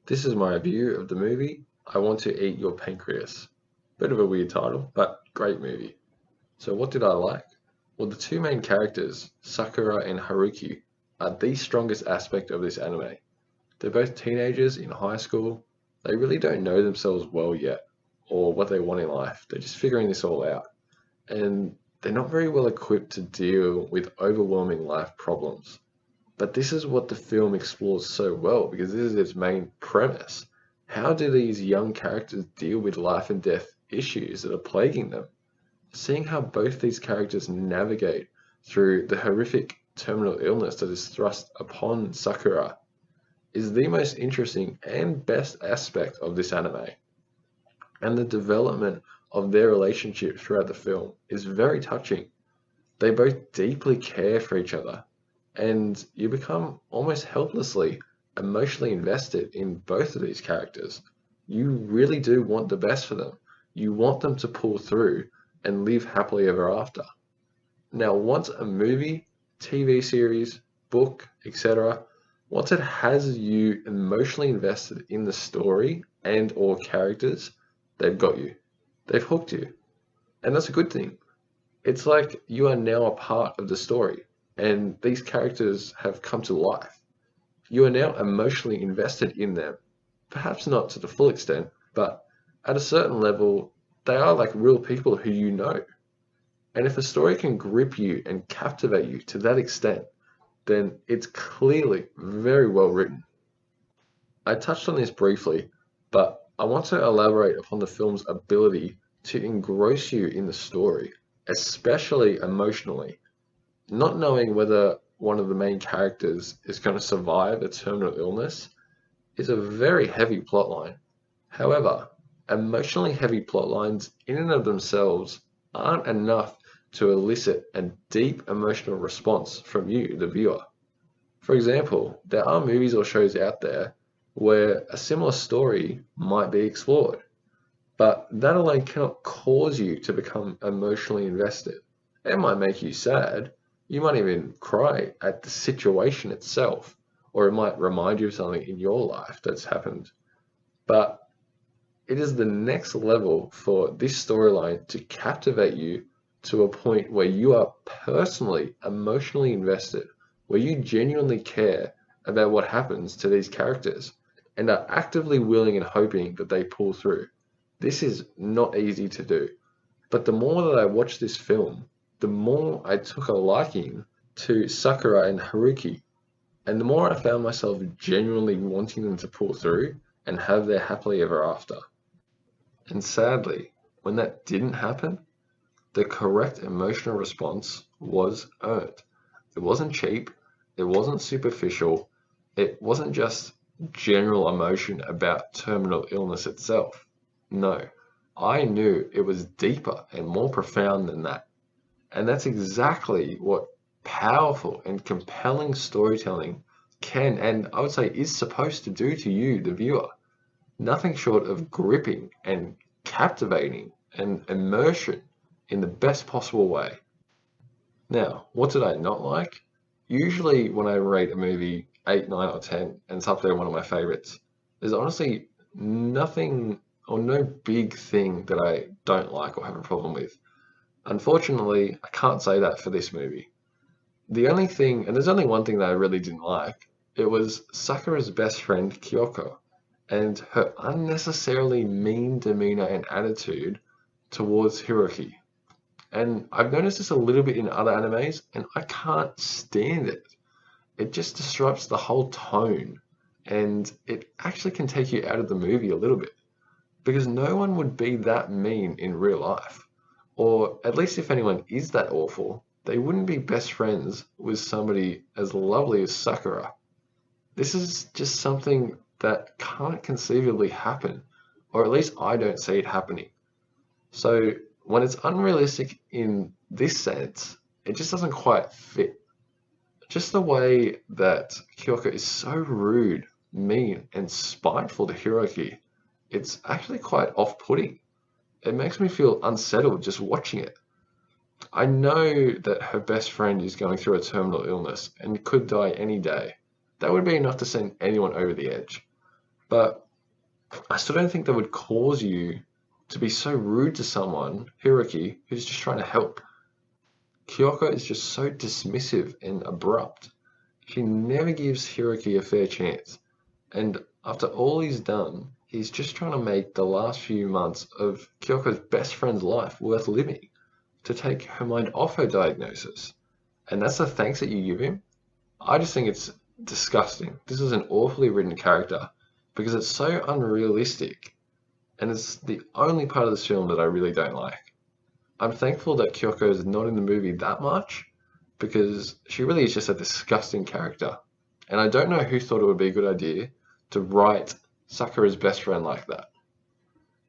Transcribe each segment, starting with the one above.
This is my review of the movie I Want to Eat Your Pancreas. Bit of a weird title, but great movie. So what did I like? Well, the two main characters, Sakura and Haruki, are the strongest aspect of this anime. They're both teenagers in high school. They really don't know themselves well yet, or what they want in life. They're just figuring this all out. And they're not very well equipped to deal with overwhelming life problems. But this is what the film explores so well because this is its main premise. How do these young characters deal with life and death issues that are plaguing them? Seeing how both these characters navigate through the horrific terminal illness that is thrust upon Sakura is the most interesting and best aspect of this anime. And the development of their relationship throughout the film is very touching. They both deeply care for each other, and you become almost helplessly emotionally invested in both of these characters. You really do want the best for them. You want them to pull through and live happily ever after. Now, once a movie, TV series, book, etc., once it has you emotionally invested in the story and or characters, they've got you. They've hooked you. And that's a good thing. It's like you are now a part of the story, and these characters have come to life. You are now emotionally invested in them. Perhaps not to the full extent, but at a certain level, they are like real people who you know. And if a story can grip you and captivate you to that extent, then it's clearly very well written. I touched on this briefly, but I want to elaborate upon the film's ability to engross you in the story, especially emotionally. Not knowing whether one of the main characters is going to survive a terminal illness is a very heavy plotline. However, emotionally heavy plotlines in and of themselves aren't enough to elicit a deep emotional response from you, the viewer. For example, there are movies or shows out there where a similar story might be explored, but that alone cannot cause you to become emotionally invested. It might make you sad. You might even cry at the situation itself, or it might remind you of something in your life that's happened. But it is the next level for this storyline to captivate you to a point where you are personally emotionally invested, where you genuinely care about what happens to these characters and are actively willing and hoping that they pull through. This is not easy to do. But the more that I watched this film, the more I took a liking to Sakura and Haruki, and the more I found myself genuinely wanting them to pull through and have their happily ever after. And sadly, when that didn't happen, the correct emotional response was earned. It wasn't cheap, it wasn't superficial, it wasn't just general emotion about terminal illness itself. No, I knew it was deeper and more profound than that. And that's exactly what powerful and compelling storytelling can, and I would say is supposed to do to you, the viewer. Nothing short of gripping and captivating and immersion in the best possible way. Now, what did I not like? Usually when I rate a movie 8, 9, or 10, and it's up there one of my favorites, there's honestly nothing or no big thing that I don't like or have a problem with. Unfortunately, I can't say that for this movie. The only thing, and there's only one thing that I really didn't like, it was Sakura's best friend Kyoko and her unnecessarily mean demeanor and attitude towards Hiroki. And I've noticed this a little bit in other animes, and I can't stand it. It just disrupts the whole tone, and it actually can take you out of the movie a little bit. Because no one would be that mean in real life. Or at least if anyone is that awful, they wouldn't be best friends with somebody as lovely as Sakura. This is just something that can't conceivably happen, or at least I don't see it happening. So when it's unrealistic in this sense, it just doesn't quite fit. Just the way that Kyoko is so rude, mean, and spiteful to Hiroki, it's actually quite off-putting. It makes me feel unsettled just watching it. I know that her best friend is going through a terminal illness and could die any day. That would be enough to send anyone over the edge. But I still don't think that would cause you to be so rude to someone, Hiroki, who's just trying to help. Kyoko is just so dismissive and abrupt. She never gives Hiroki a fair chance. And after all he's done, he's just trying to make the last few months of Kyoko's best friend's life worth living, to take her mind off her diagnosis. And that's the thanks that you give him? I just think it's disgusting. This is an awfully written character because it's so unrealistic. And it's the only part of this film that I really don't like. I'm thankful that Kyoko is not in the movie that much because she really is just a disgusting character. And I don't know who thought it would be a good idea to write Sakura's best friend like that.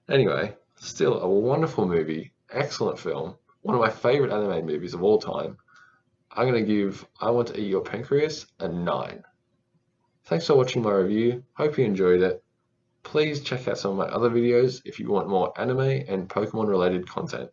Anyway, still a wonderful movie, excellent film, one of my favorite anime movies of all time. I'm going to give I Want to Eat Your Pancreas a 9. Thanks for watching my review, hope you enjoyed it. Please check out some of my other videos if you want more anime and Pokemon related content.